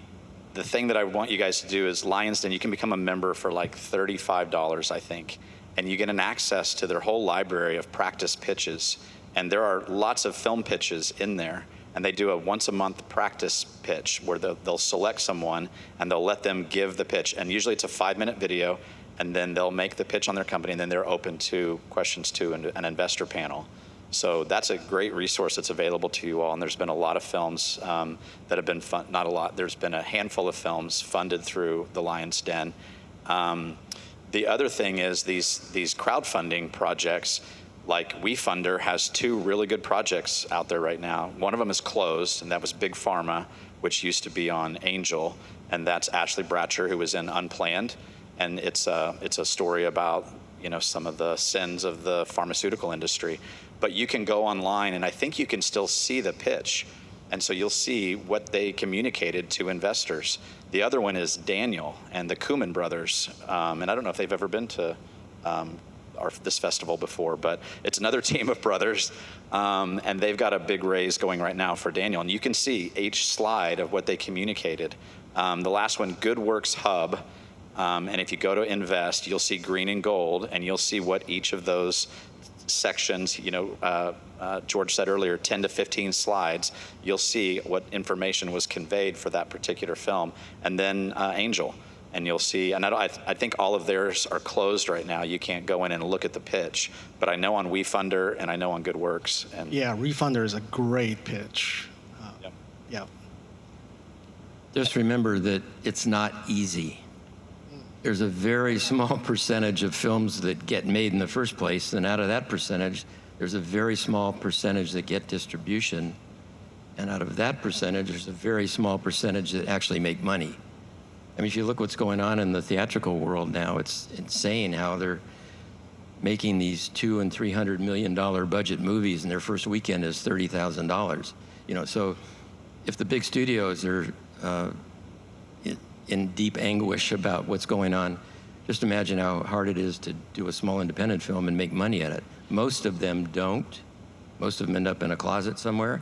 thing that I want you guys to do is Lion's Den. You can become a member for like $35, I think, and you get an access to their whole library of practice pitches. And there are lots of film pitches in there. And they do a once-a-month practice pitch where they'll select someone and they'll let them give the pitch. And usually it's a 5-minute video, and then they'll make the pitch on their company, and then they're open to questions to an investor panel. So that's a great resource that's available to you all. And there's been a lot of films that have been not a lot. There's been a handful of films funded through the Lion's Den. The other thing is these crowdfunding projects. Like WeFunder has 2 really good projects out there right now. One of them is closed, and that was Big Pharma, which used to be on Angel, and that's Ashley Bratcher, who was in Unplanned, and it's a story about some of the sins of the pharmaceutical industry. But you can go online, and I think you can still see the pitch And so you'll see what they communicated to investors. The other one is Daniel and the Kuman brothers. And I don't know if they've ever been to this festival before, but it's another team of brothers. And they've got a big raise going right now for Daniel. And you can see each slide of what they communicated. The last one, Good Works Hub. And if you go to invest, you'll see green and gold, and you'll see what each of those sections, George said earlier, 10 to 15 slides, you'll see what information was conveyed for that particular film. And then Angel, and you'll see, and I think all of theirs are closed right now. You can't go in and look at the pitch, but I know on WeFunder and I know on Good Works. And Yeah, Refunder is a great pitch. Yep. Yeah. Just remember that it's not easy. There's a very small percentage of films that get made in the first place, and out of that percentage, there's a very small percentage that get distribution, and out of that percentage, there's a very small percentage that actually make money. I mean, if you look what's going on in the theatrical world now, it's insane how they're making these $200 and $300 million budget movies, and their first weekend is $30,000. So if the big studios are in deep anguish about what's going on, just imagine how hard it is to do a small independent film and make money at it. Most of them don't. Most of them end up in a closet somewhere.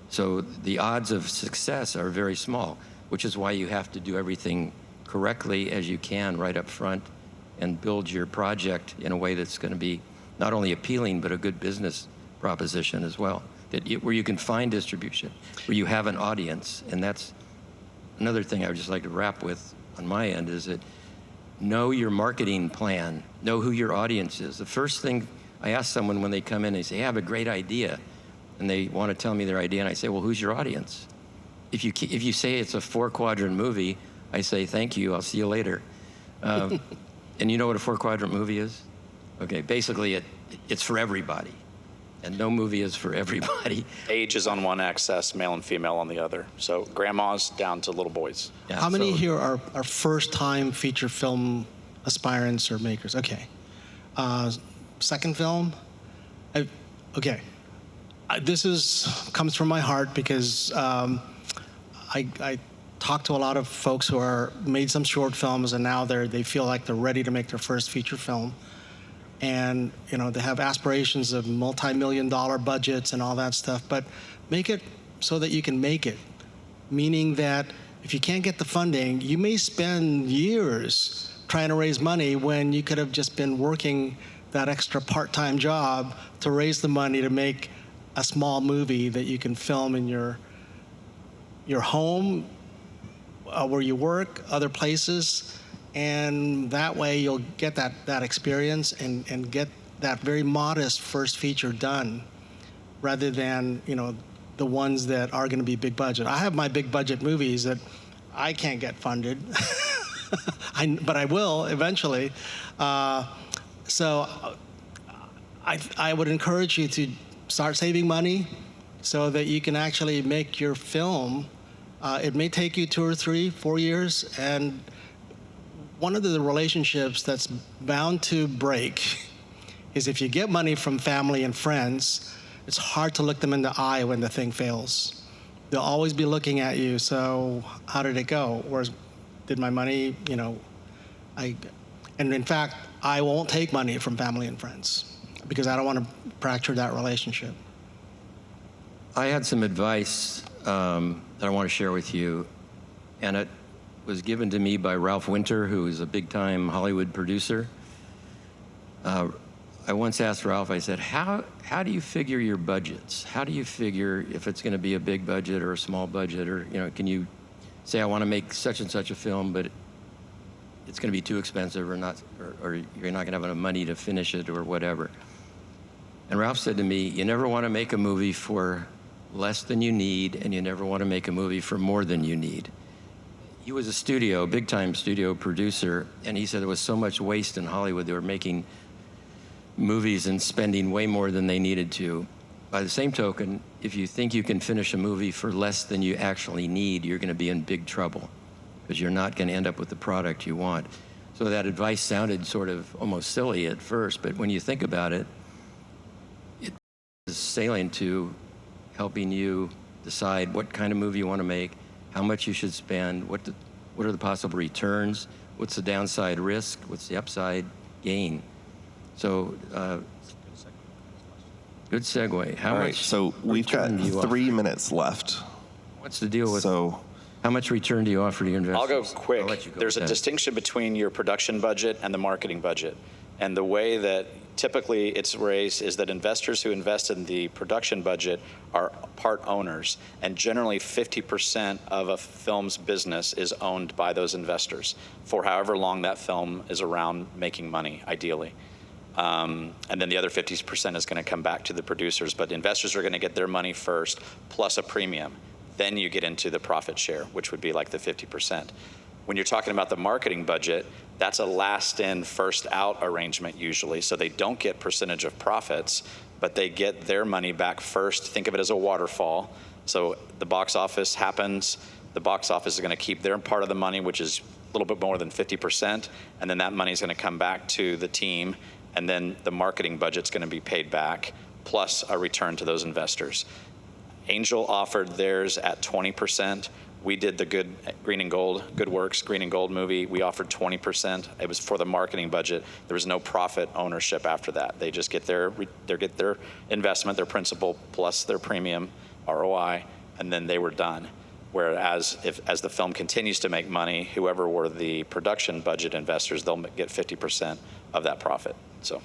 So the odds of success are very small, which is why you have to do everything correctly as you can right up front and build your project in a way that's going to be not only appealing, but a good business proposition as well, where you can find distribution, where you have an audience. And that's another thing I would just like to wrap with on my end, is that know your marketing plan, know who your audience is. The first thing I ask someone when they come in, they say, hey, I have a great idea, and they want to tell me their idea, and I say, well, who's your audience? If you say it's a 4-quadrant movie, I say, thank you, I'll see you later. And you know what a 4-quadrant movie is? Okay, basically it's for everybody. And no movie is for everybody. age is on one axis, male and female on the other. So grandmas down to little boys. Yeah, How many so- here are first-time feature film aspirants or makers? Okay. Second film? Okay. This comes from my heart because I talked to a lot of folks who are made some short films, and now they feel like they're ready to make their first feature film. And they have aspirations of multi-million-dollar budgets and all that stuff, but make it so that you can make it. Meaning that if you can't get the funding, you may spend years trying to raise money when you could have just been working that extra part-time job to raise the money to make a small movie that you can film in your home, where you work, other places. And that way you'll get that experience and get that very modest first feature done, rather than the ones that are going to be big budget. I have my big budget movies that I can't get funded, but I will eventually. So I would encourage you to start saving money so that you can actually make your film. It may take you 2 or 3, 4 years, and one of the relationships that's bound to break is if you get money from family and friends, it's hard to look them in the eye when the thing fails. They'll always be looking at you, so how did it go? Where's, did my money, and in fact, I won't take money from family and friends because I don't want to fracture that relationship. I had some advice that I want to share with you, and it was given to me by Ralph Winter, who is a big-time Hollywood producer. I once asked Ralph, I said, how do you figure your budgets? How do you figure if it's going to be a big budget or a small budget? Or, can you say, I want to make such and such a film, but it's going to be too expensive or not, or you're not going to have enough money to finish it or whatever. And Ralph said to me, you never want to make a movie for less than you need, and you never want to make a movie for more than you need. He was a big-time studio producer, and he said there was so much waste in Hollywood. They were making movies and spending way more than they needed to. By the same token, if you think you can finish a movie for less than you actually need, you're going to be in big trouble because you're not going to end up with the product you want. So that advice sounded sort of almost silly at first, but when you think about it, it is salient to helping you decide what kind of movie you want to make, how much you should spend, what are the possible returns, what's the downside risk, what's the upside gain. So, good segue. How All right, much so we've got return do you 3 offer? minutes left. What's the deal with So how much return do you offer to your investors? I'll go I'll quick. let you go There's a with that. distinction between your production budget and the marketing budget. And the way that typically it's raised is that investors who invest in the production budget are part owners. And generally 50% of a film's business is owned by those investors for however long that film is around making money, ideally. And then the other 50% is going to come back to the producers. But investors are going to get their money first, plus a premium. Then you get into the profit share, which would be like the 50%. When you're talking about the marketing budget, that's a last in, first out arrangement usually. So they don't get percentage of profits, but they get their money back first. Think of it as a waterfall. So the box office happens. The box office is going to keep their part of the money, which is a little bit more than 50%. And then that money is going to come back to the team. And then the marketing budget's going to be paid back, plus a return to those investors. Angel offered theirs at 20%. We did the Green and Gold, Good Works, Green and Gold movie. We offered 20%. It was for the marketing budget. There was no profit ownership after that. They just get their investment, their principal, plus their premium ROI, and then they were done. Whereas as the film continues to make money, whoever were the production budget investors, they'll get 50% of that profit. So,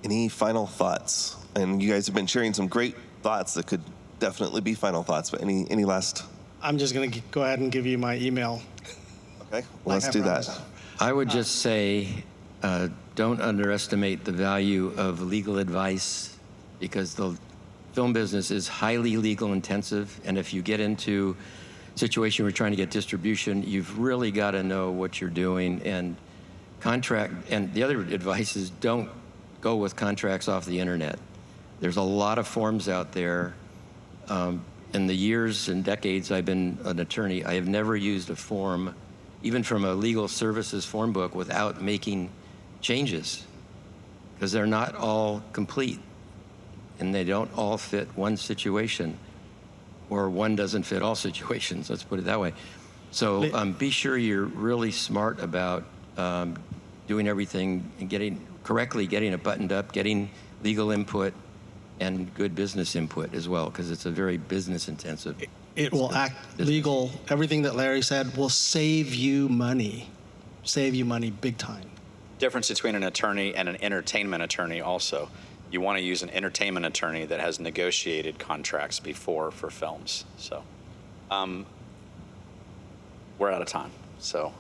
any final thoughts? And you guys have been sharing some great thoughts that could definitely be final thoughts, but any last? I'm just going to go ahead and give you my email. Okay, well, Like let's I do that. promised. I would just say, don't underestimate the value of legal advice, because the film business is highly legal intensive. And if you get into a situation where you're trying to get distribution, you've really got to know what you're doing. And the other advice is don't go with contracts off the internet. There's a lot of forms out there. In the years and decades I've been an attorney, I have never used a form, even from a legal services form book, without making changes, because they're not all complete and they don't all fit one situation, or one doesn't fit all situations, let's put it that way. So be sure you're really smart about doing everything and getting it buttoned up, getting legal input and good business input as well, because it's a very business intensive. It will act legal. Everything that Larry said will save you money big time. difference between an attorney and an entertainment attorney also. You want to use an entertainment attorney that has negotiated contracts before for films. So we're out of time. So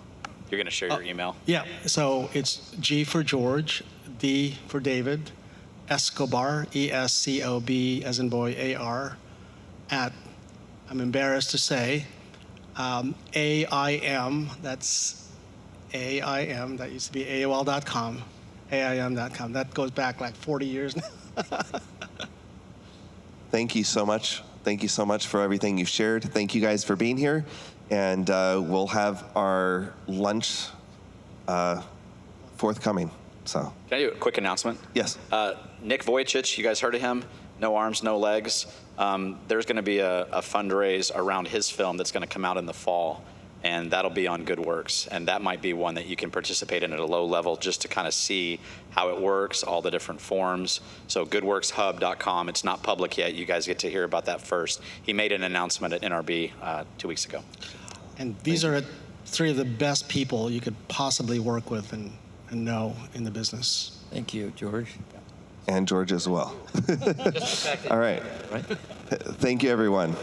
you're going to share your email? Yeah, so it's G for George, D for David, Escobar, E-S-C-O-B as in boy, A-R, at, I'm embarrassed to say, AIM, that's AIM, that used to be AOL.com, AIM.com. That goes back like 40 years now. Thank you so much. Thank you so much for everything you've shared. Thank you guys for being here. And we'll have our lunch forthcoming. So, Can I do a quick announcement? yes. Nick Vujicic, you guys heard of him? No arms, no legs. There's going to be a fundraise around his film that's going to come out in the fall, and that'll be on Good Works. And that might be one that you can participate in at a low level just to kind of see how it works, all the different forms. So goodworkshub.com. It's not public yet. You guys get to hear about that first. He made an announcement at NRB 2 weeks ago. And these are three of the best people you could possibly work with and know in the business. Thank you, George. And George as well. All right. Right? Thank you, everyone.